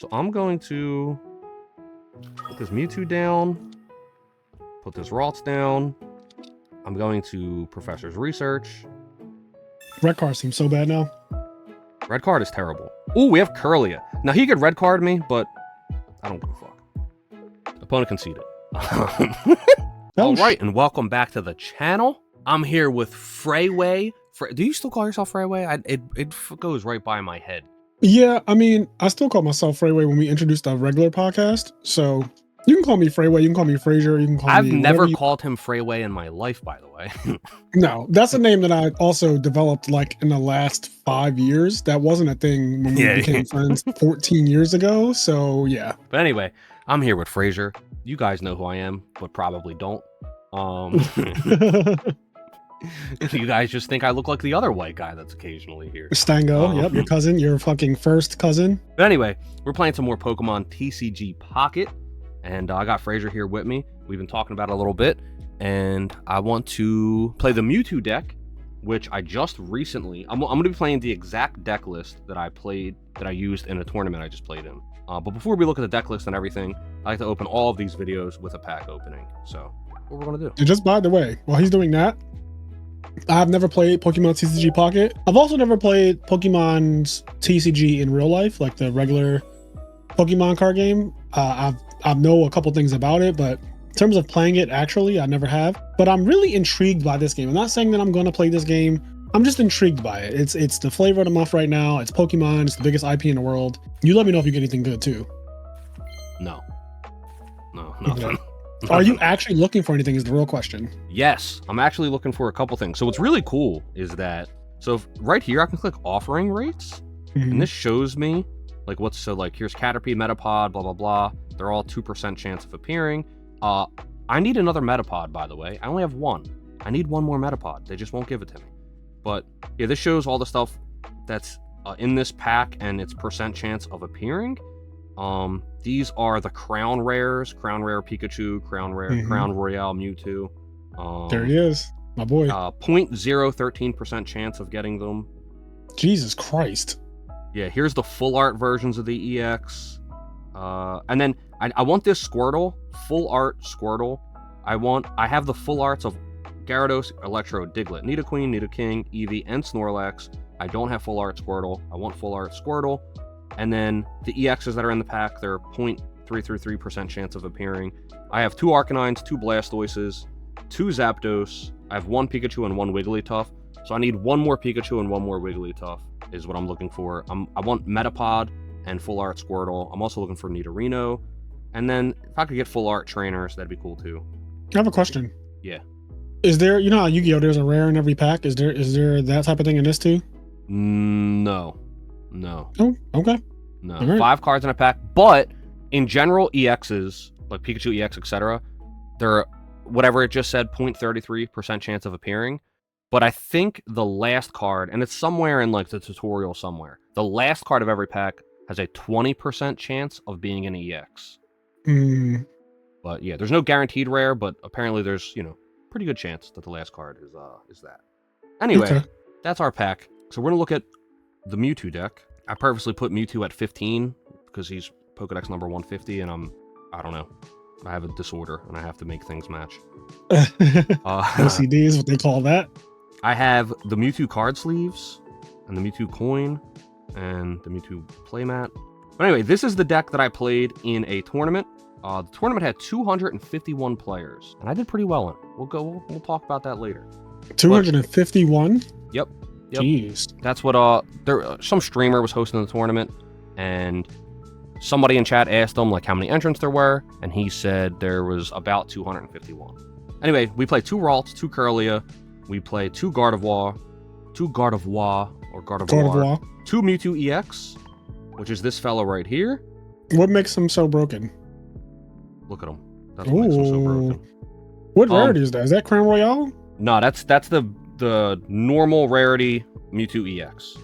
So I'm going to put this Mewtwo down, put this Ralts down. I'm going to Professor's Research. Red card seems so bad now. Red card is terrible. Ooh, we have Curlia. Now he could red card me, but I don't give a fuck. Opponent conceded. All right, and welcome back to the channel. I'm here with Freyway. Do you still call yourself Freyway? It goes right by my head. Yeah, I mean, I still call myself Freyway when we introduced a regular podcast. So you can call me Freyway, you can call me Frazier, you can call me... I've never called him Freyway in my life, by the way. No, that's a name that I also developed like in the last 5 years. That wasn't a thing when we became friends 14 years ago. So yeah. But anyway, I'm here with Frazier. You guys know who I am, but probably don't. You guys just think I look like the other white guy that's occasionally here. Stango, yep, your cousin, your fucking first cousin. But anyway, we're playing some more Pokemon TCG Pocket, and I got Frazier here with me. We've been talking about it a little bit, and I want to play the Mewtwo deck, which I just recently... I'm going to be playing the exact deck list that I used in a tournament I just played in. But before we look at the deck list and everything, I like to open all of these videos with a pack opening. So, what we're going to do. And just by the way, while he's doing that, I've never played Pokemon TCG Pocket. I've also never played Pokemon's TCG in real life, like the regular Pokemon card game. I know a couple things about it, but in terms of playing it actually, I never have. But I'm really intrigued by this game. I'm not saying that I'm going to play this game. I'm just intrigued by it. It's the flavor of the month right now. It's Pokemon. It's the biggest IP in the world. You let me know if you get anything good too. No, nothing. Okay. Are you actually looking for anything is the real question. Yes, I'm actually looking for a couple things. So what's really cool is that, right here I can click offering rates, and this shows me like here's Caterpie, Metapod, blah, blah, blah. They're all 2% chance of appearing. I need another Metapod, by the way. I only have one. I need one more Metapod. They just won't give it to me. But yeah, this shows all the stuff that's in this pack and its percent chance of appearing. These are the Crown Rares, Crown Rare Pikachu, Crown Rare, Crown Royale Mewtwo. There he is, my boy. 0.013% chance of getting them. Jesus Christ. Yeah, here's the full art versions of the EX. And then I want this Squirtle, full art Squirtle. I have the full arts of Gyarados, Electro, Diglett, Nidoqueen, Nidoking, Eevee, and Snorlax. I don't have full art Squirtle. I want full art Squirtle. And then the EXs that are in the pack, they're 0.333% chance of appearing. I have 2 Arcanines, 2 Blastoises, 2 Zapdos. I have 1 Pikachu and 1 Wigglytuff. So I need 1 more Pikachu and 1 more Wigglytuff is what I'm looking for. I want Metapod and full art Squirtle. I'm also looking for Nidorino. And then if I could get full art trainers, that'd be cool too. I have a question. Yeah. Is there, you know how Yu-Gi-Oh! There's a rare in every pack? Is there that type of thing in this too? No. Oh, okay. No. Right. 5 cards in a pack. But in general, EXs, like Pikachu EX, etc., they're whatever it just said, 0.33% chance of appearing. But I think the last card, and it's somewhere in like the tutorial somewhere, the last card of every pack has a 20% chance of being an EX. But yeah, there's no guaranteed rare, but apparently there's, pretty good chance that the last card is that. Anyway, That's our pack. So we're going to look at the Mewtwo deck. I purposely put Mewtwo at 15 because he's Pokedex number 150, and I don't know. I have a disorder, and I have to make things match. OCD is what they call that. I have the Mewtwo card sleeves, and the Mewtwo coin, and the Mewtwo playmat. But anyway, this is the deck that I played in a tournament. The tournament had 251 players, and I did pretty well in it. We'll talk about that later. 251? Yep. Jeez. That's what some streamer was hosting the tournament, and somebody in chat asked him like how many entrants there were, and he said there was about 251. Anyway, we played 2 Ralts, 2 Curlia, we played 2 Gardevoir, 2 Gardevoir, 2 Mewtwo EX, which is this fellow right here. What makes him so broken? Look at him. That's what makes him so broken. What rarity is that? Is that Crown Royale? No, that's the normal rarity Mewtwo EX.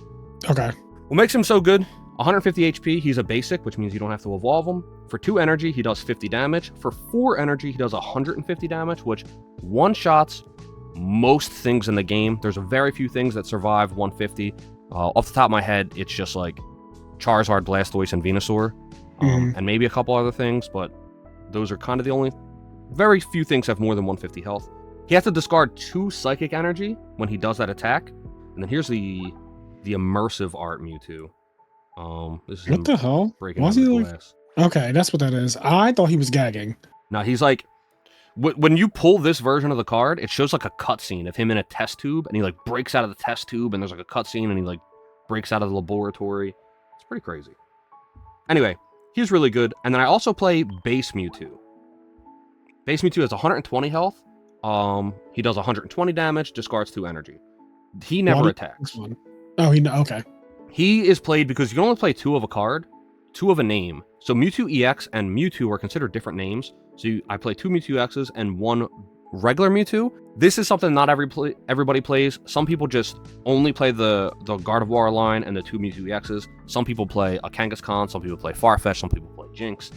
Okay. What makes him so good? 150 HP, he's a basic, which means you don't have to evolve him. For 2 energy, he does 50 damage. For 4 energy, he does 150 damage, which one-shots most things in the game. There's a very few things that survive 150. Off the top of my head, it's just like Charizard, Blastoise, and Venusaur. and maybe a couple other things, but those are kind of the only... Very few things have more than 150 health. He has to discard 2 psychic energy when he does that attack. And then here's the immersive art Mewtwo. This is what the hell? Breaking Why is he the like... glass. Okay, that's what that is. I thought he was gagging. No, he's like... When you pull this version of the card, it shows like a cutscene of him in a test tube, and he like breaks out of the test tube, and there's like a cutscene, and he like breaks out of the laboratory. It's pretty crazy. Anyway, he's really good. And then I also play base Mewtwo. Base Mewtwo has 120 health. He does 120 damage, discards 2 energy. He never attacks. Oh, okay. He is played because you can only play 2 of a card, 2 of a name. So Mewtwo EX and Mewtwo are considered different names. So I play 2 Mewtwo X's and 1 regular Mewtwo. This is something not everybody plays. Some people just only play the Gardevoir line and the 2 Mewtwo EXs. Some people play a Kangaskhan, some people play Farfetch'd, some people play Jinx.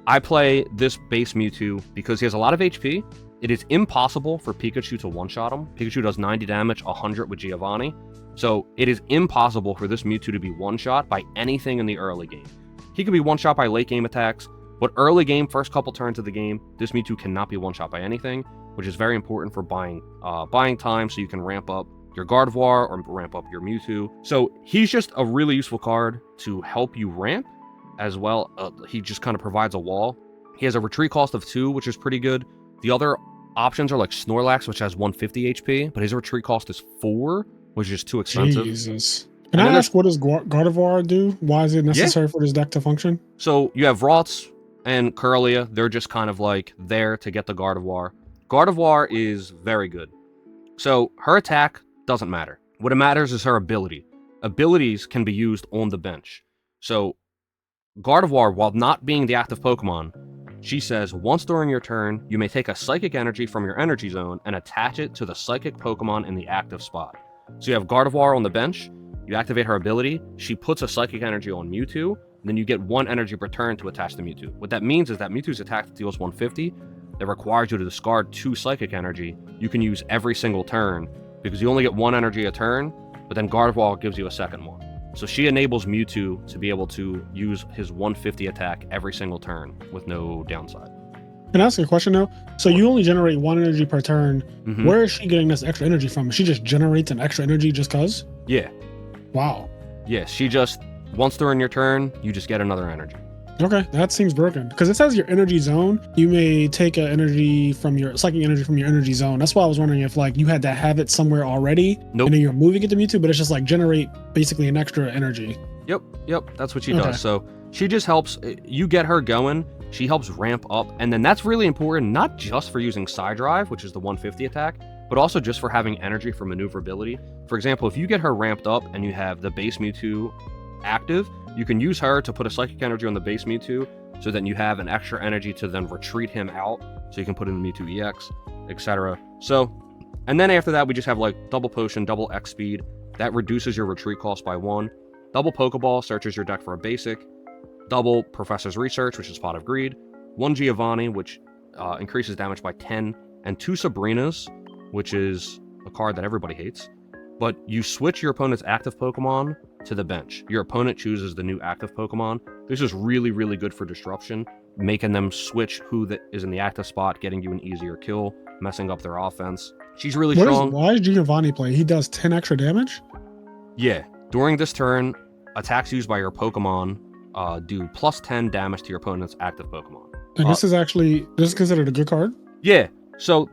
I play this base Mewtwo because he has a lot of HP. It is impossible for Pikachu to one-shot him. Pikachu does 90 damage, 100 with Giovanni. So it is impossible for this Mewtwo to be one-shot by anything in the early game. He could be one-shot by late game attacks, but early game, first couple turns of the game, this Mewtwo cannot be one-shot by anything, which is very important for buying time so you can ramp up your Gardevoir or ramp up your Mewtwo. So he's just a really useful card to help you ramp as well. He just kind of provides a wall. He has a retreat cost of 2, which is pretty good. The other options are like Snorlax, which has 150 HP, but his retreat cost is 4, which is too expensive. Jesus. Can I ask, what does Gardevoir do? Why is it necessary for this deck to function? So you have Rotts and Kirlia. They're just kind of like there to get the Gardevoir. Gardevoir is very good. So her attack doesn't matter. What matters is her ability. Abilities can be used on the bench. So Gardevoir, while not being the active Pokemon, she says, once during your turn, you may take a psychic energy from your energy zone and attach it to the psychic Pokemon in the active spot. So you have Gardevoir on the bench, you activate her ability, she puts a psychic energy on Mewtwo, and then you get 1 energy per turn to attach to Mewtwo. What that means is that Mewtwo's attack deals 150, that requires you to discard 2 psychic energy, you can use every single turn, because you only get 1 energy a turn, but then Gardevoir gives you a second one. So she enables Mewtwo to be able to use his 150 attack every single turn with no downside. Can I ask a question though? So you only generate 1 energy per turn. Where is she getting this extra energy from? She just generates an extra energy just cause? Yeah. Wow. Yeah, she just, once during your turn, you just get another energy. Okay, that seems broken. Because it says your energy zone, you may take an energy from your psychic energy from your energy zone. That's why I was wondering if like you had to have it somewhere already. Nope. And then you're moving it to Mewtwo, but it's just like generate basically an extra energy. Yep, that's what she does. So she just helps, you get her going, she helps ramp up, and then that's really important, not just for using Side Drive, which is the 150 attack, but also just for having energy for maneuverability. For example, if you get her ramped up and you have the base Mewtwo active, you can use her to put a psychic energy on the base Mewtwo, so then you have an extra energy to then retreat him out, so you can put in the Mewtwo EX, etc. So, and then after that, we just have like double potion, double X speed. That reduces your retreat cost by 1. Double Pokeball searches your deck for a basic. Double Professor's Research, which is Pot of Greed. 1 Giovanni, which increases damage by 10. And 2 Sabrinas, which is a card that everybody hates. But you switch your opponent's active Pokemon to the bench. Your opponent chooses the new active Pokemon. This is really, really good for disruption, making them switch who is in the active spot, getting you an easier kill, messing up their offense. She's really strong. Why is Giovanni play? He does 10 extra damage? Yeah. During this turn, attacks used by your Pokemon do plus 10 damage to your opponent's active Pokemon. And this is considered a good card? Yeah. So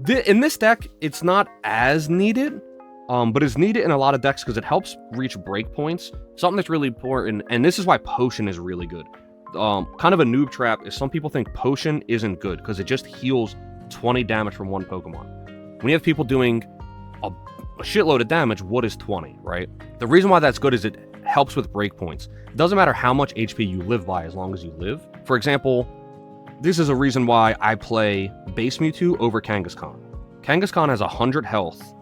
in this deck, it's not as needed, but it's needed in a lot of decks because it helps reach breakpoints. Something that's really important, and this is why Potion is really good. Kind of a noob trap is some people think Potion isn't good because it just heals 20 damage from 1 Pokemon. When you have people doing a shitload of damage, what is 20, right? The reason why that's good is it helps with breakpoints. It doesn't matter how much HP you live by as long as you live. For example, this is a reason why I play base Mewtwo over Kangaskhan. Kangaskhan has 100 health,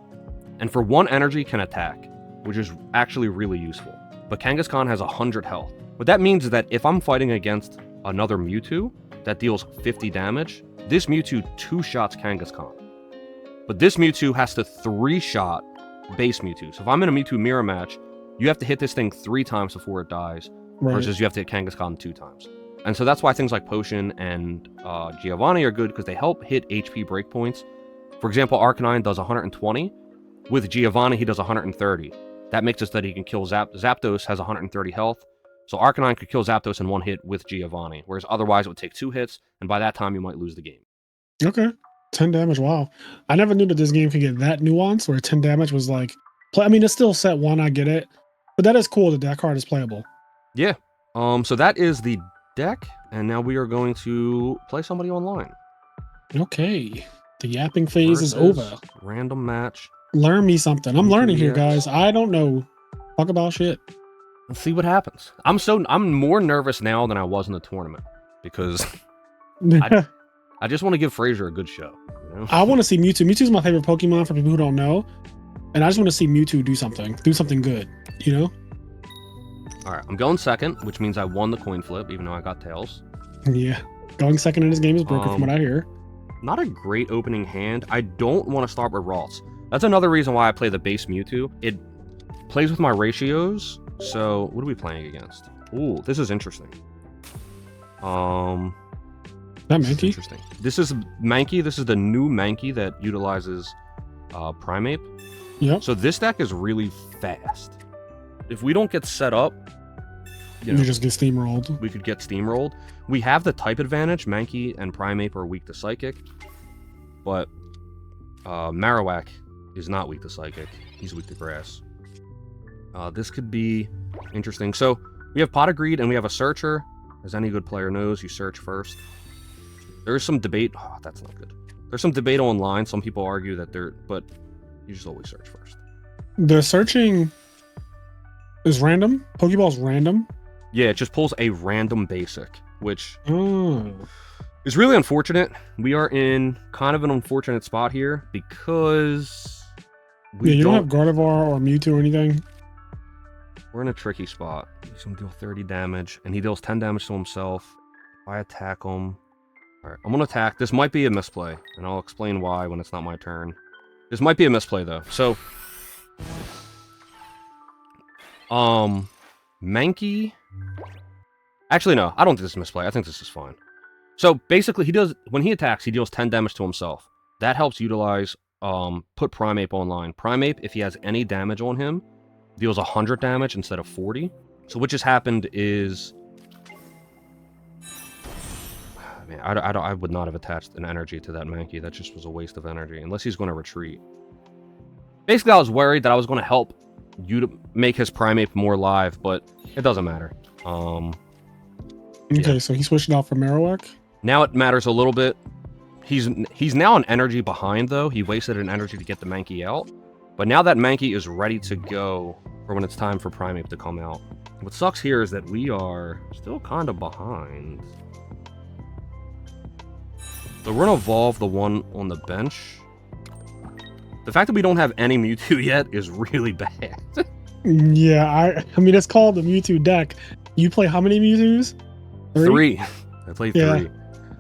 and for 1 energy can attack, which is actually really useful. But Kangaskhan has 100 health. What that means is that if I'm fighting against another Mewtwo that deals 50 damage, this Mewtwo 2-shots Kangaskhan. But this Mewtwo has to 3-shot base Mewtwo. So if I'm in a Mewtwo mirror match, you have to hit this thing 3 times before it dies. Right. versus you have to hit Kangaskhan 2 times. And so that's why things like Potion and Giovanni are good, because they help hit HP breakpoints. For example, Arcanine does 120. With Giovanni, he does 130. That makes it so that he can kill Zapdos has 130 health. So Arcanine could kill Zapdos in one hit with Giovanni, whereas otherwise it would take 2 hits, and by that time you might lose the game. Okay. 10 damage. Wow. I never knew that this game could get that nuance where 10 damage was like, I mean, it's still set 1, I get it. But that is cool that card is playable. Yeah. So that is the deck, and now we are going to play somebody online. Okay. The yapping phase is over. Random match. Learn me something. I'm learning here, guys. I don't know. Talk about shit. Let's see what happens. I'm more nervous now than I was in the tournament because I just want to give Frazier a good show. You know? I want to see Mewtwo. Mewtwo's my favorite Pokemon for people who don't know. And I just want to see Mewtwo do something good, you know? All right, I'm going second, which means I won the coin flip, even though I got tails. Yeah. Going second in this game is broken from what I hear. Not a great opening hand. I don't want to start with Ralts. That's another reason why I play the base Mewtwo. It plays with my ratios. So, what are we playing against? Ooh, this is interesting. That Mankey? Interesting. This is Mankey. This is the new Mankey that utilizes Primeape. Yep. So this deck is really fast. If we don't get set up, you just get steamrolled. We could get steamrolled. We have the type advantage. Mankey and Primeape are weak to Psychic, but Marowak is not weak to Psychic. He's weak to Grass. This could be interesting. So we have Pot of Greed and we have a Searcher. As any good player knows, you search first. There is some debate. Oh, that's not good. There's some debate online. Some people argue that but you just always search first. The searching is random? Pokeball's random? Yeah, it just pulls a random basic, which is really unfortunate. We are in kind of an unfortunate spot here because you don't have Gardevoir or Mewtwo or anything. We're in a tricky spot. He's going to deal 30 damage, and he deals 10 damage to himself. If I attack him... Alright, I'm going to attack. This might be a misplay, and I'll explain why when it's not my turn. This might be a misplay, though. So... Mankey... Actually, no. I don't think this is a misplay. I think this is fine. So, basically, when he attacks, he deals 10 damage to himself. That helps utilize... put Primeape online. Primeape, if he has any damage on him, deals 100 damage instead of 40. So what just happened is... Man, I would not have attached an energy to that Mankey. That just was a waste of energy, unless he's going to retreat. Basically, I was worried that I was going to help you to make his Primeape more live, but it doesn't matter. Okay, so he switched out for Marowak? Now it matters a little bit. He's now an energy behind, though. He wasted an energy to get the Mankey out. But now that Mankey is ready to go for when it's time for Primeape to come out. What sucks here is that we are still kind of behind. So we're going to evolve the one on the bench. The fact that we don't have any Mewtwo yet is really bad. Yeah, I mean, it's called the Mewtwo deck. You play how many Mewtwo's? 3. I played 3.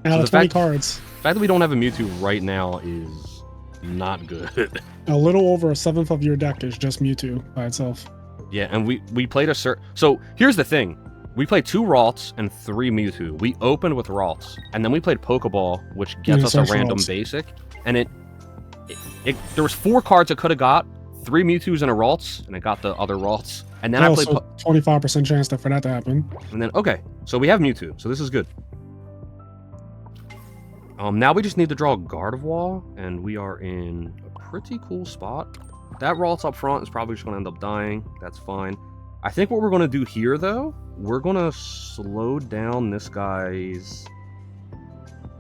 Out of 20 cards. The fact that we don't have a Mewtwo right now is not good. A little over a 1/7 of your deck is just Mewtwo by itself. Yeah, and we played so here's the thing. We played 2 Ralts and 3 Mewtwo. We opened with Ralts, and then we played Pokeball, which gets us a random basic. And there was 4 cards it could have got, 3 Mewtwo's and a Ralts, and it got the other Ralts. And then I played 25% chance for that to happen. And then so we have Mewtwo, so this is good. Now we just need to draw a Gardevoir, and we are in a pretty cool spot. That Ralts up front is probably just going to end up dying. That's fine. I think what we're going to do here, though, we're going to slow down this guy's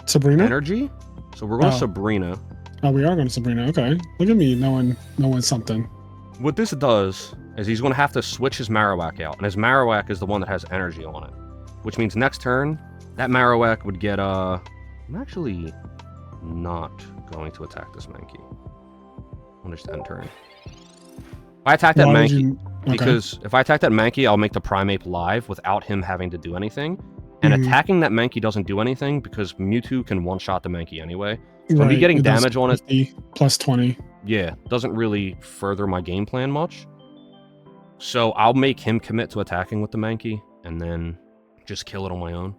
Sabrina energy. So we're going to Sabrina. Oh, we are going to Sabrina. Okay. Look at me knowing something. What this does is he's going to have to switch his Marowak out, and his Marowak is the one that has energy on it. Which means next turn, that Marowak would get, I'm actually not going to attack this Mankey. I'll just end turn. If I attack that Mankey, because if I attack that Mankey, I'll make the Primeape live without him having to do anything. And attacking that Mankey doesn't do anything because Mewtwo can one-shot the Mankey anyway. So me getting damage on it... Plus 20. Yeah, doesn't really further my game plan much. So I'll make him commit to attacking with the Mankey, and then just kill it on my own.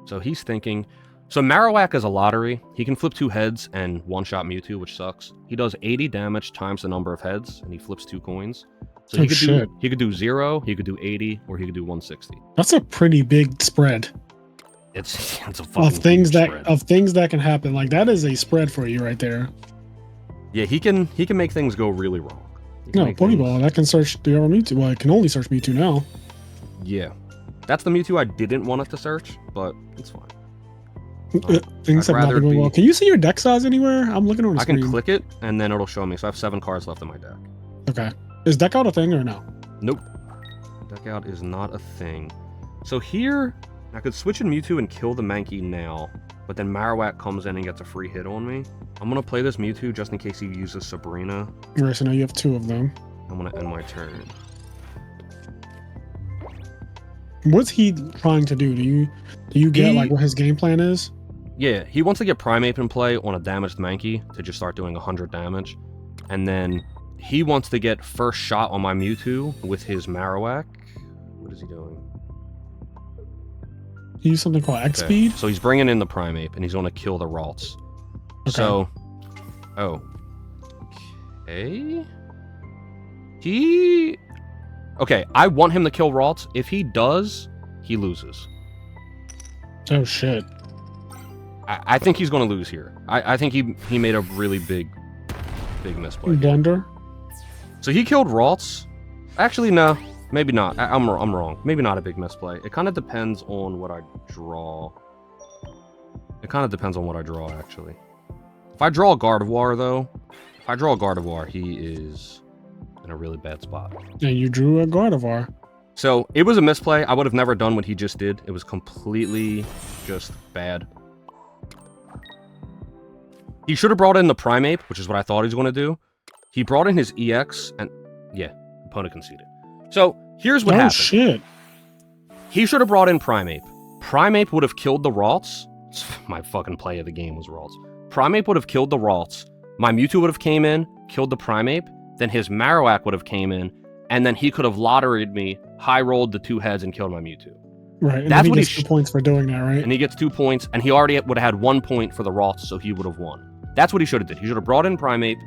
So he's thinking... So Marowak is a lottery. He can flip 2 heads and one-shot Mewtwo, which sucks. He does 80 damage times the number of heads, and he flips 2 coins. So he could do 0, he could do 80, or he could do 160. That's a pretty big spread. It's a fucking of things that spread. Of things that can happen. Like, that is a spread for you right there. Yeah, he can make things go really wrong. No, Pokeball, that can search the other Mewtwo. Well, it can only search Mewtwo now. Yeah. That's the Mewtwo I didn't want it to search, but it's fine. Things have not been going well. Can you see your deck size anywhere? I'm looking on the screen. I can click it, and then it'll show me. So I have 7 cards left in my deck. Okay. Is deck out a thing or no? Nope. Deck out is not a thing. So here, I could switch in Mewtwo and kill the Mankey now, but then Marowak comes in and gets a free hit on me. I'm going to play this Mewtwo just in case he uses Sabrina. Right, so now you have 2 of them. I'm going to end my turn. What's he trying to do? Do you get like what his game plan is? Yeah, he wants to get Primeape in play on a damaged Mankey to just start doing 100 damage. And then he wants to get first shot on my Mewtwo with his Marowak. What is he doing? He used something called X speed. So he's bringing in the Primeape and he's going to kill the Ralts. Okay. So, okay, I want him to kill Ralts. If he does, he loses. Oh shit. I think he's going to lose here. I think he made a really big misplay. Blunder. So he killed Ralts. Actually, no, maybe not. I'm wrong. Maybe not a big misplay. It kind of depends on what I draw. Actually. If I draw a Gardevoir, though, he is in a really bad spot. And you drew a Gardevoir. So it was a misplay. I would have never done what he just did. It was completely just bad. He should have brought in the Primeape, which is what I thought he was going to do. He brought in his EX, and yeah, opponent conceded. So here's what happened. Oh shit! He should have brought in Primeape. Primeape would have killed the Ralts. My fucking play of the game was Ralts. Primeape would have killed the Ralts. My Mewtwo would have came in, killed the Primeape. Then his Marowak would have came in, and then he could have lotteried me, high rolled the 2 heads, and killed my Mewtwo. Right. And that's what he gets 2 points for doing that, right? And he gets 2 points, and he already would have had 1 point for the Ralts, so he would have won. That's what he should have did. He should have brought in Primeape,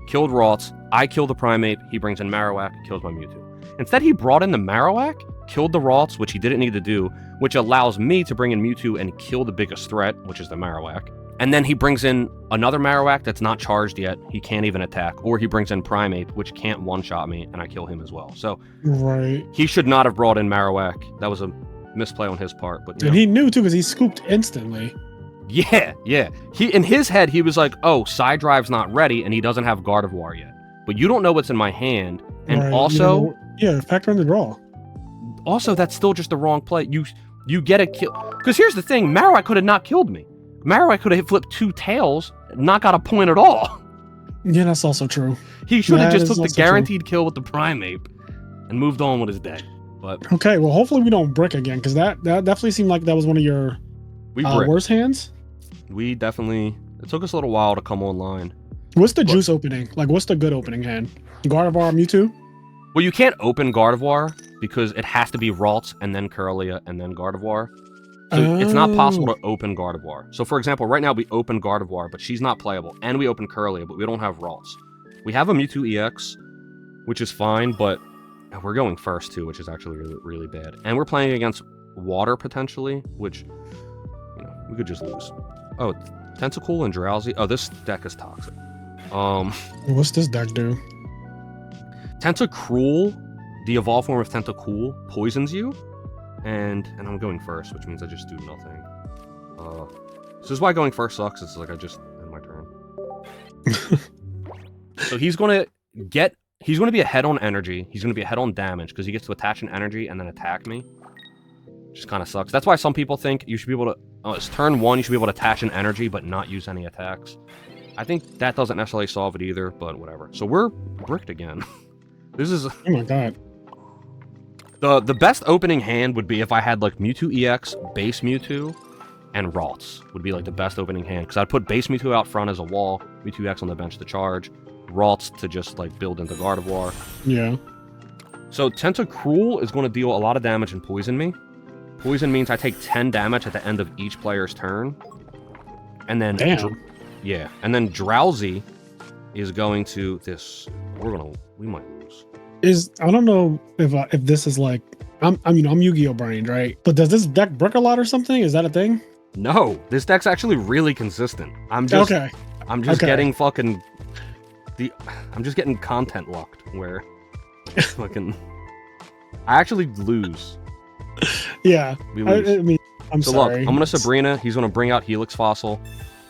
killed Ralts, I kill the Primeape, he brings in Marowak, kills my Mewtwo. Instead, he brought in the Marowak, killed the Ralts, which he didn't need to do, which allows me to bring in Mewtwo and kill the biggest threat, which is the Marowak. And then he brings in another Marowak that's not charged yet, he can't even attack, or he brings in Primeape, which can't one-shot me, and I kill him as well. So, right. He should not have brought in Marowak. That was a misplay on his part. But and he knew, too, because he scooped instantly. Yeah. He in his head, he was like, oh, Side Drive's not ready, and he doesn't have Gardevoir yet. But you don't know what's in my hand, and right. also... Yeah, factor in the draw. Also, that's still just the wrong play. You get a kill... Because here's the thing, Marowak could have not killed me. Marowak could have flipped 2 tails, not got a point at all. Yeah, that's also true. He should have just took the guaranteed kill with the Primeape and moved on with his day. But okay, well, hopefully we don't brick again, because that definitely seemed like that was one of your worst hands. We definitely... It took us a little while to come online. What's the juice opening? Like, what's the good opening hand? Gardevoir, Mewtwo? Well, you can't open Gardevoir because it has to be Ralts and then Curlia and then Gardevoir. So it's not possible to open Gardevoir. So for example, right now we open Gardevoir, but she's not playable. And we open Curlia, but we don't have Ralts. We have a Mewtwo EX, which is fine, but we're going first too, which is actually really, really bad. And we're playing against water potentially, which, we could just lose. Oh, Tentacool and Drowsy. Oh, this deck is toxic. What's this deck do? Tentacruel, the evolved form of Tentacool, poisons you. And I'm going first, which means I just do nothing. This is why going first sucks. It's like I just end my turn. So he's gonna be ahead on energy. He's gonna be ahead on damage because he gets to attach an energy and then attack me. Just kind of sucks. That's why some people think you should be able to. It's turn 1. You should be able to attach an energy but not use any attacks. I think that doesn't necessarily solve it either, but whatever. So we're bricked again. This is. Oh my god. The best opening hand would be if I had like Mewtwo EX, base Mewtwo, and Ralts would be like the best opening hand. Because I'd put base Mewtwo out front as a wall, Mewtwo EX on the bench to charge, Ralts to just like build into Gardevoir. Yeah. So Tentacruel is going to deal a lot of damage and poison me. Poison means I take 10 damage at the end of each player's turn. And then... Damn. Yeah. And then Drowsy is going to... We might lose. I don't know if this is like... I'm Yu-Gi-Oh! Brained, right? But does this deck brick a lot or something? Is that a thing? No. This deck's actually really consistent. I'm just getting fucking... I'm just getting content locked where fucking... I actually lose. Yeah. We lose. I mean, I'm sorry. Look, I'm gonna Sabrina. He's gonna bring out Helix Fossil.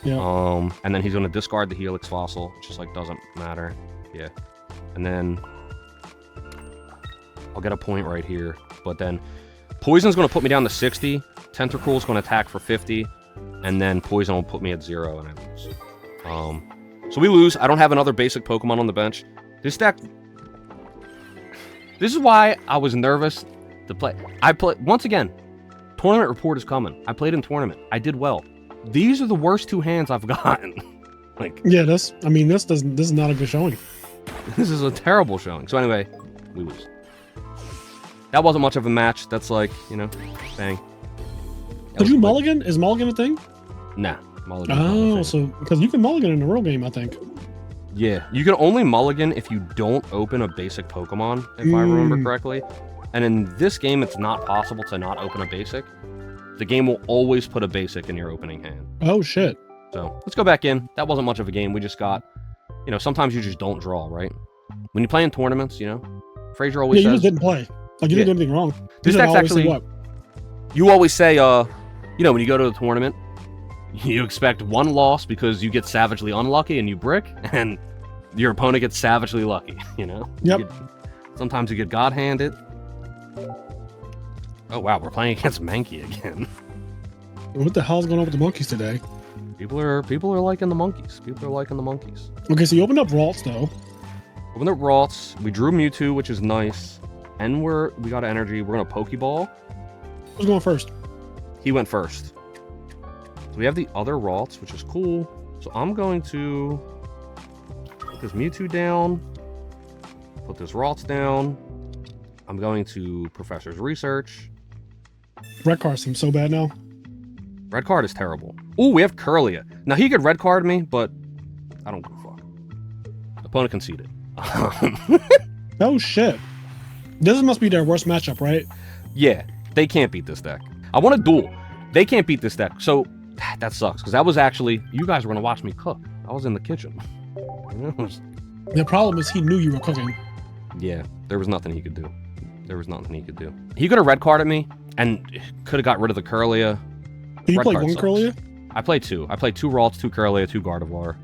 Yeah. And then he's gonna discard the Helix Fossil. It just like doesn't matter. Yeah. And then I'll get a point right here. But then Poison's gonna put me down to 60. Tentacruel's gonna attack for 50. And then Poison will put me at 0 and I lose. So we lose. I don't have another basic Pokemon on the bench. This deck... This is why I was nervous to play. Once again, tournament report is coming. I played in tournament. I did well. These are the worst 2 hands I've gotten. Yeah, this is not a good showing. This is a terrible showing. So anyway, we lose. That wasn't much of a match. That's like, bang. Did you mulligan? Is mulligan a thing? Nah, mulligan. Oh, so because you can mulligan in the real game, I think. Yeah, you can only mulligan if you don't open a basic Pokemon, if I remember correctly. And in this game, it's not possible to not open a basic. The game will always put a basic in your opening hand. Oh, shit. So, let's go back in. That wasn't much of a game. We just got, sometimes you just don't draw, right? When you play in tournaments, Frazier always says... you just didn't play. Like, you didn't do anything wrong. This deck's actually... You always say, when you go to the tournament, you expect 1 loss because you get savagely unlucky and you brick, and your opponent gets savagely lucky, Yep. Sometimes you get God-handed. Oh, wow, we're playing against Mankey again. What the hell's going on with the monkeys today? People are liking the monkeys. People are liking the monkeys. Okay, so you opened up Ralts, though. Opened up Ralts. We drew Mewtwo, which is nice. And we got energy. We're going to Pokeball. Who's going first? He went first. So we have the other Ralts, which is cool. So I'm going to put this Mewtwo down. Put this Ralts down. I'm going to Professor's Research. Red card seems so bad now. Red card is terrible. Ooh, we have Curlia. Now, he could red card me, but I don't give a fuck. Opponent conceded. Oh, shit. This must be their worst matchup, right? Yeah, they can't beat this deck. I want a duel. They can't beat this deck. So, that sucks, because that was actually... You guys were going to watch me cook. I was in the kitchen. The problem is he knew you were cooking. Yeah, there was nothing he could do. He could have red carded me, and could have got rid of the Curlia. Did you play 1 Curlia? I played 2. I played 2 Ralts, 2 Curlia, 2 Gardevoir.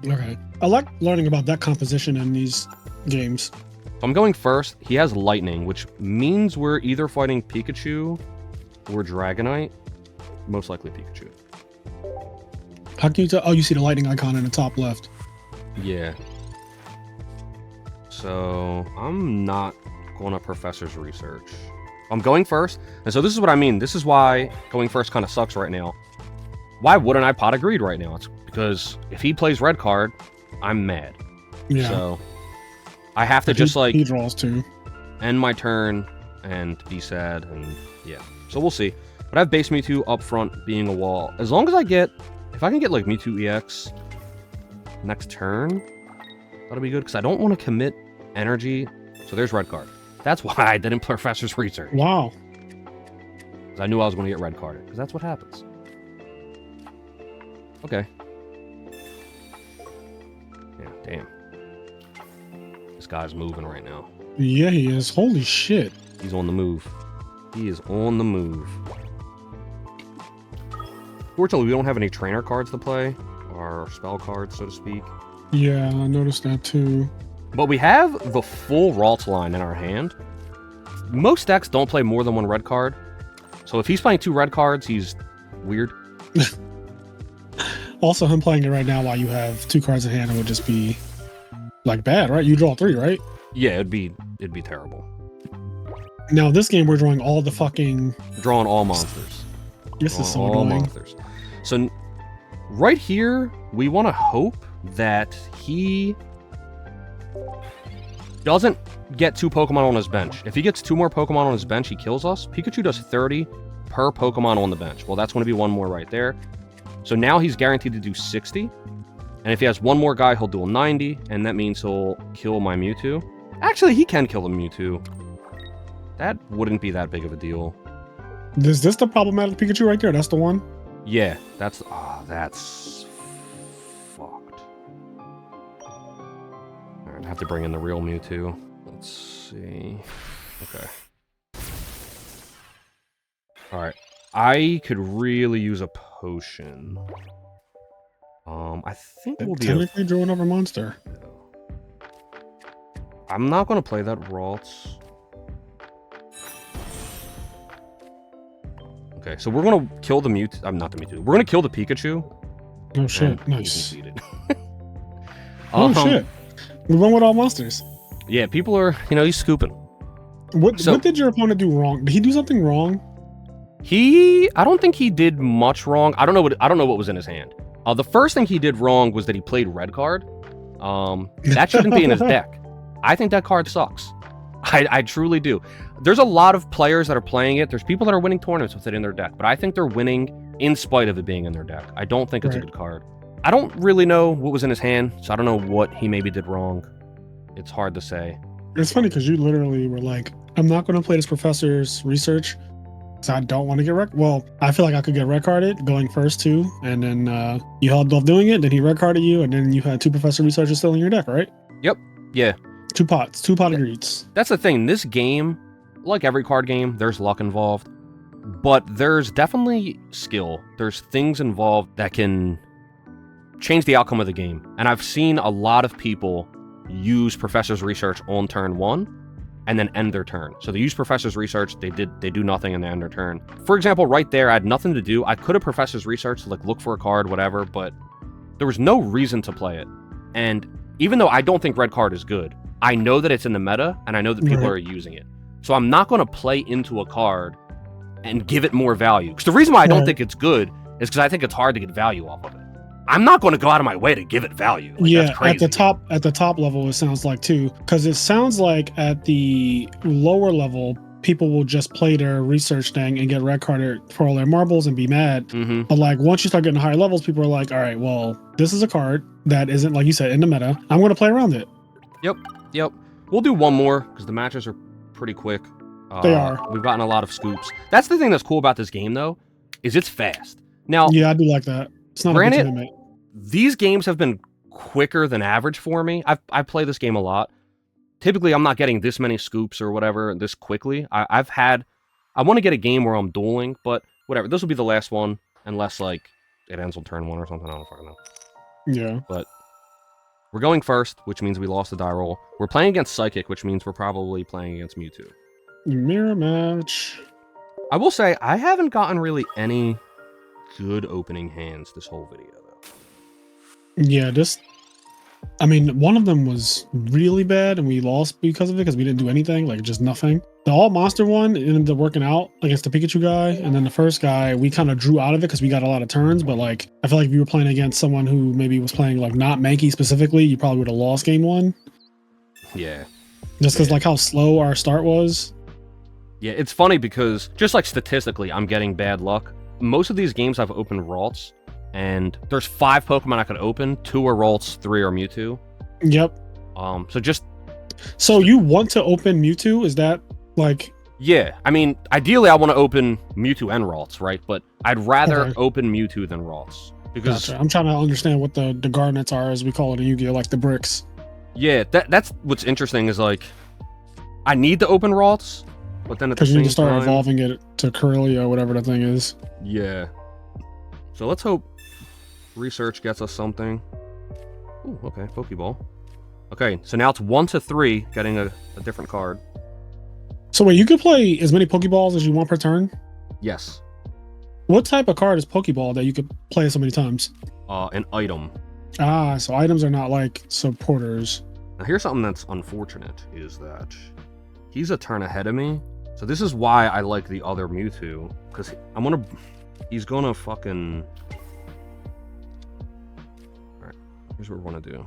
Okay. I like learning about that composition in these games. So I'm going first. He has Lightning, which means we're either fighting Pikachu or Dragonite. Most likely Pikachu. How can you tell? Oh, you see the lightning icon in the top left. Yeah. So I'm not going to Professor's Research. I'm going first. And so this is what I mean. This is why going first kind of sucks right now. Why wouldn't I pot of greed right now? It's because if he plays red card, I'm mad. Yeah. So I have to just he draws 2. End my turn and be sad, and yeah. So we'll see. But I have base Mewtwo up front being a wall. As long as if I can get like Mewtwo EX next turn, that'll be good, because I don't want to commit energy. So there's red card. That's why I didn't Professor's Research. Wow. Because I knew I was going to get red carded, because that's what happens. Okay. Yeah, damn. This guy's moving right now. Yeah, he is. Holy shit. He's on the move. He is on the move. Fortunately, we don't have any trainer cards to play, or spell cards, so to speak. Yeah, I noticed that too. But we have the full Ralts line in our hand. Most decks don't play more than 1 red card. So if he's playing 2 red cards, he's weird. Also, him playing it right now while you have 2 cards in hand, it would just be like bad, right? You draw 3, right? Yeah, it'd be terrible. Now this game, we're drawing all the fucking... Drawing all monsters. This is so annoying. Monsters. So right here, we want to hope that he doesn't get 2 Pokemon on his bench. If he gets 2 more Pokemon on his bench, he kills us. Pikachu does 30. per Pokemon on the bench. Well, that's going to be one more right there. So now he's guaranteed to do 60. And if he has one more guy, he'll duel 90. And that means he'll kill my Mewtwo. Actually, he can kill the Mewtwo. That wouldn't be that big of a deal. Is this the problematic Pikachu right there? That's the one? Yeah, that's fucked. Alright, I have to bring in the real Mewtwo. Let's see. Okay. Alright. I could really use a potion. I think we'll be technically drawing over monster. I'm not gonna play that Ralts. Okay, so we're gonna kill the Mewtwo. I'm not the Mewtwo. We're gonna kill the Pikachu. Oh shit! Nice. Oh shit! We won with all monsters. Yeah, people are. He's scooping. What did your opponent do wrong? Did he do something wrong? I don't think he did much wrong. I don't know what was in his hand. The first thing he did wrong was that he played red card. That shouldn't be in his deck. I think that card sucks. I truly do. There's a lot of players that are playing it. There's people that are winning tournaments with it in their deck, but I think they're winning in spite of it being in their deck. I don't think it's a good card. I don't really know what was in his hand, so I don't know what he maybe did wrong. It's hard to say. It's funny because you literally were like, I'm not going to play this professor's research because I don't want to get wrecked. Well, I feel like I could get red carded going first too, and then you held off doing it, then he red carded you, and then you had 2 professor researchers still in your deck, right? Yep. Yeah. 2 pot greeds. That's the thing. This game, like every card game, there's luck involved, but there's definitely skill. There's things involved that can change the outcome of the game. And I've seen a lot of people use Professor's Research on turn 1 and then end their turn. So they use Professor's Research, they do nothing, and they end their turn. For example, right there, I had nothing to do. I could have Professor's Research, like look for a card, whatever, but there was no reason to play it. And even though I don't think red card is good, I know that it's in the meta, and I know that people are using it. So I'm not going to play into a card and give it more value. Because the reason why I don't think it's good is because I think it's hard to get value off of it. I'm not going to go out of my way to give it value. Like, yeah, that's crazy. at the top level, it sounds like too. Because it sounds like at the lower level, people will just play their research thing and get red carded for all their marbles and be mad. Mm-hmm. But like once you start getting higher levels, people are like, all right, well, this is a card that isn't, like you said, in the meta. I'm going to play around it. Yep. We'll do one more because the matches are pretty quick. They are. We've gotten a lot of scoops. That's the thing that's cool about this game, though, is it's fast. Now, yeah, I do like that. It's not granted, a big tournament. These games have been quicker than average for me. I play this game a lot. Typically, I'm not getting this many scoops or whatever this quickly. I want to get a game where I'm dueling, but whatever. This will be the last one, unless like it ends on turn 1 or something. I don't fucking know. Yeah. But we're going first, which means we lost the die roll. We're playing against Psychic, which means we're probably playing against Mewtwo. Mirror match. I will say, I haven't gotten really any good opening hands this whole video, though. Yeah, one of them was really bad, and we lost because of it, because we didn't do anything, like just nothing. The all monster one ended up working out against the Pikachu guy, and then the first guy, we kind of drew out of it because we got a lot of turns, but like, I feel like if you were playing against someone who maybe was playing like not Mankey specifically, you probably would have lost game 1. Yeah. Just because like how slow our start was. Yeah, it's funny because just like statistically, I'm getting bad luck. Most of these games I've opened Ralts, and there's 5 Pokemon I could open. 2 are Ralts, 3 are Mewtwo. Yep. So you want to open Mewtwo? Is that like? Yeah, I mean, ideally I want to open Mewtwo and Ralts, right? But I'd rather open Mewtwo than Ralts because gotcha. I'm trying to understand what the garnets are, as we call it in Yu-Gi-Oh, like the bricks. Yeah, that's what's interesting is like, I need to open Ralts, but then at the same time, because you need to start evolving it to Corellia, whatever the thing is. Yeah. So let's hope research gets us something. Ooh, okay, Pokeball. Okay, so now it's 1 to 3, getting a different card. So wait, you can play as many Pokeballs as you want per turn? Yes. What type of card is Pokeball that you could play so many times? An item. Ah, so items are not like supporters. Now here's something that's unfortunate, is that he's a turn ahead of me. So this is why I like the other Mewtwo, because he's gonna fucking... Alright, here's what we want to do.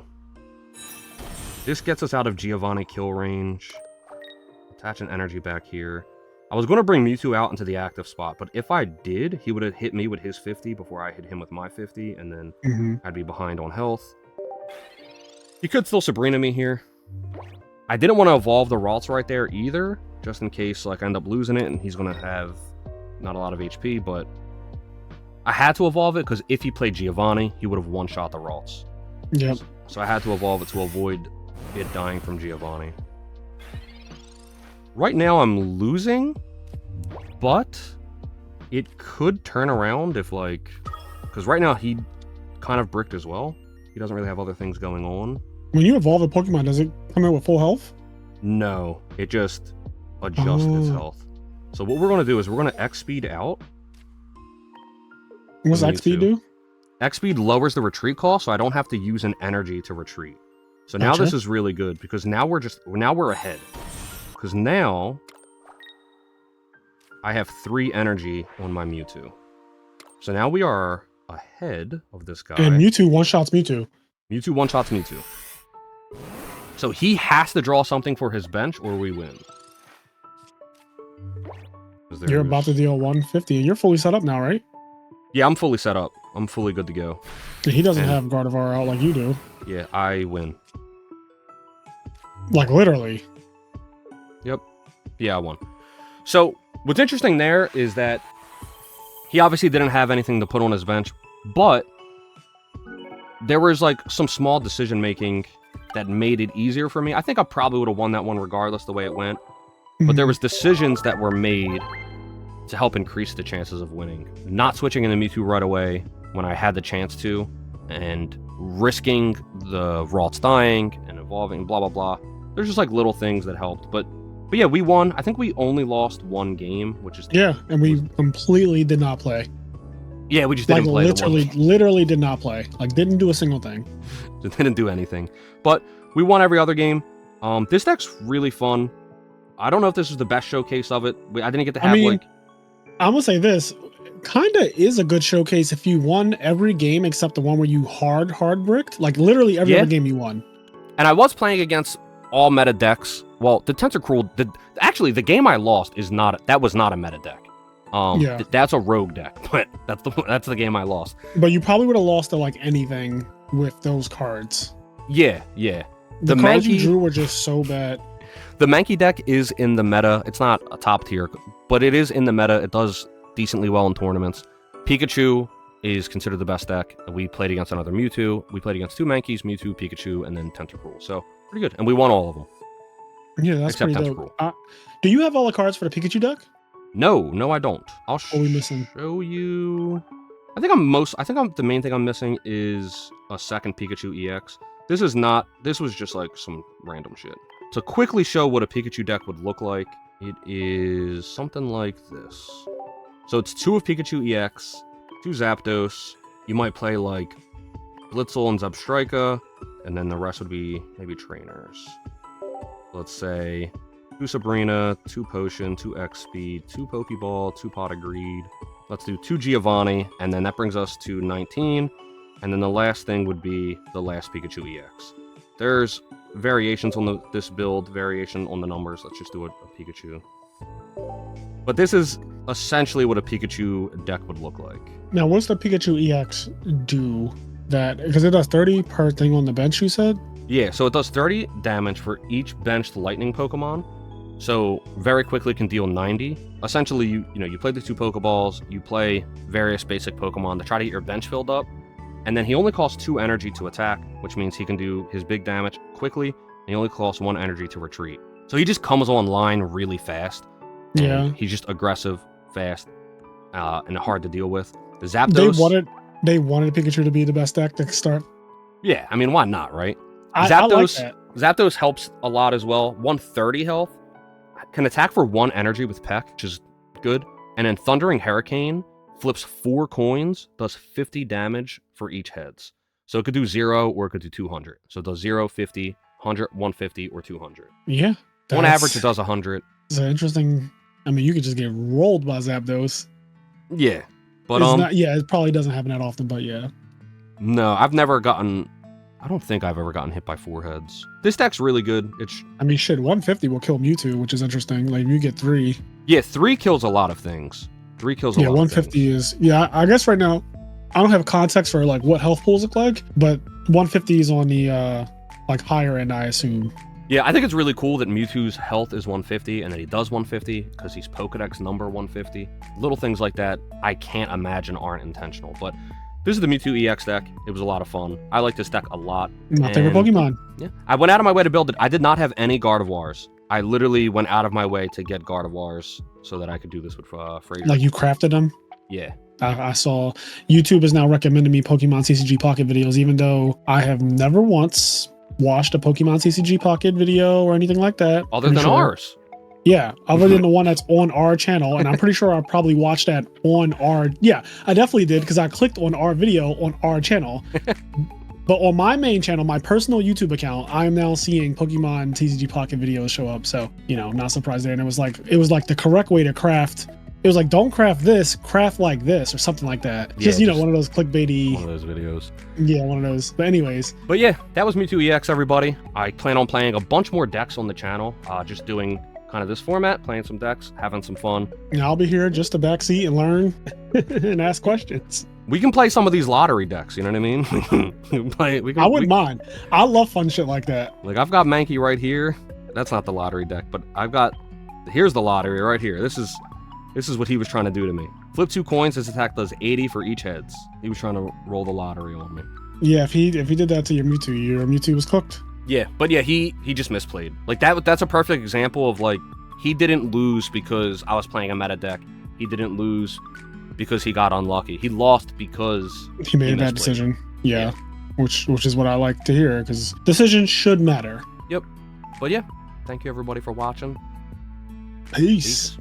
This gets us out of Giovanni kill range. Attach an energy back here. I was going to bring Mewtwo out into the active spot, but if I did, he would have hit me with his 50 before I hit him with my 50, and then I'd be behind on health. He could still Sabrina me here. I didn't want to evolve the Ralts right there either, just in case like I end up losing it and he's going to have not a lot of HP, but I had to evolve it because if he played Giovanni, he would have one-shot the Ralts. Yep. So I had to evolve it to avoid it dying from Giovanni. Right now I'm losing, but it could turn around if like, because right now he kind of bricked as well. He doesn't really have other things going on. When you evolve a Pokemon, does it come out with full health? No, it just adjusts its health. So what we're going to do is we're going to X-Speed out. What's X-Speed do? X-Speed lowers the retreat cost, so I don't have to use an energy to retreat. So now this is really good because now we're ahead. Because now I have 3 energy on my Mewtwo. So now we are ahead of this guy. And Mewtwo one-shots Mewtwo. Mewtwo one-shots Mewtwo. So he has to draw something for his bench or we win. You're about to deal 150 and you're fully set up now, right? Yeah, I'm fully set up. I'm fully good to go. He doesn't have Gardevoir out like you do. Yeah, I win. Like literally. Yep. Yeah, I won. So what's interesting there is that he obviously didn't have anything to put on his bench, but there was like some small decision making that made it easier for me. I think I probably would have won that one regardless the way it went. But there was decisions that were made to help increase the chances of winning. Not switching into Mewtwo right away when I had the chance to, and risking the Ralts dying and evolving, blah, blah, blah. There's just like little things that helped. But yeah, we won. I think we only lost 1 game, which is... Yeah, and we completely did not play. Yeah, we just didn't play. Literally did not play. Like, didn't do a single thing. Just didn't do anything. But we won every other game. This deck's really fun. I don't know if this is the best showcase of it. I didn't get to have, like... I'm gonna say this. Kinda is a good showcase if you won every game except the one where you hard bricked. Like, literally every other game you won. And I was playing against all meta decks. Well, the Tentacruel... Actually, the game I lost is not... That was not a meta deck. That's a rogue deck, but that's the game I lost. But you probably would have lost to like anything with those cards. Yeah. The cards you drew were just so bad. The Mankey deck is in the meta. It's not a top tier, but it is in the meta. It does decently well in tournaments. Pikachu is considered the best deck. We played against another Mewtwo. We played against 2 Mankeys, Mewtwo, Pikachu, and then Tentacruel. So pretty good, and we won all of them. Yeah, that's pretty dope. Do you have all the cards for the Pikachu deck? No, I don't. I'll show you. I think the main thing I'm missing is a second Pikachu EX. This was just like some random shit. To quickly show what a Pikachu deck would look like, it is something like this. So it's 2 of Pikachu EX, 2 Zapdos. You might play like Blitzel and Zebstrika, and then the rest would be maybe trainers. Let's say 2 Sabrina, 2 Potion, 2 X-Speed, 2 Pokeball, 2 Pot of Greed. Let's do 2 Giovanni, and then that brings us to 19. And then the last thing would be the last Pikachu EX. There's variations on this build, variation on the numbers. Let's just do a Pikachu. But this is essentially what a Pikachu deck would look like. Now, what's the Pikachu EX do? Because it does 30 per thing on the bench, you said? Yeah, so it does 30 damage for each benched lightning Pokemon. So very quickly can deal 90. Essentially, you play the 2 Pokeballs, you play various basic Pokemon to try to get your bench filled up. And then he only costs 2 energy to attack, which means he can do his big damage quickly, and he only costs 1 energy to retreat. So he just comes online really fast. Yeah. He's just aggressive, fast, and hard to deal with. The Zapdos... They wanted Pikachu to be the best deck to start. Yeah, I mean, why not, right? I like that. Zapdos helps a lot as well. 130 health. Can attack for 1 energy with Peck, which is good. And then Thundering Hurricane flips 4 coins, does 50 damage for each heads. So it could do 0 or it could do 200. So it does 0, 50, 100, 150, or 200. Yeah. On average, it does 100. It's interesting. I mean, you could just get rolled by Zapdos. Yeah. But it probably doesn't happen that often, but yeah. No, I've never gotten I don't think I've ever gotten hit by 4 heads. This deck's really good. I mean, shit, 150 will kill Mewtwo, which is interesting. Like, you get 3. Yeah, 3 kills a lot of things. 3 kills a lot of things. 150 is... Yeah, I guess right now, I don't have context for, like, what health pools look like, but 150 is on the, like, higher end, I assume. Yeah, I think it's really cool that Mewtwo's health is 150 and that he does 150 because he's Pokedex number 150. Little things like that I can't imagine aren't intentional, but this is the Mewtwo EX deck. It was a lot of fun. I like this deck a lot. My favorite Pokemon. Yeah, I went out of my way to build it. I did not have any Gardevoirs. I literally went out of my way to get Gardevoirs so that I could do this with Frazier. Like, you crafted them? Yeah. I saw YouTube is now recommending me Pokemon TCG Pocket videos, even though I have never once watched a Pokemon TCG Pocket video or anything like that. Other than ours. Yeah, other than the one that's on our channel. And I'm pretty sure I probably watched that on our... Yeah, I definitely did because I clicked on our video on our channel. But on my main channel, my personal YouTube account, I am now seeing Pokemon TCG Pocket videos show up. So, you know, not surprised there. And it was like the correct way to craft. It was like, don't craft this, craft like this, or something like that. Yeah, just, you know, one of those clickbaity... One of those videos. Yeah, one of those. But anyways. But yeah, that was Mewtwo EX, everybody. I plan on playing a bunch more decks on the channel. Just doing kind of this format, playing some decks, having some fun. And I'll be here just to backseat and learn and ask questions. We can play some of these lottery decks, you know what I mean? I wouldn't mind. I love fun shit like that. Like, I've got Mankey right here. That's not the lottery deck, but I've got... Here's the lottery right here. This is what he was trying to do to me. Flip 2 coins, his attack does 80 for each heads. He was trying to roll the lottery on me. Yeah, if he did that to your Mewtwo was cooked. Yeah, but yeah, he just misplayed. Like, that's a perfect example of, like, he didn't lose because I was playing a meta deck. He didn't lose because he got unlucky. He lost because he made a bad decision. Yeah, which is what I like to hear, because decisions should matter. Yep. But yeah, thank you everybody for watching. Peace.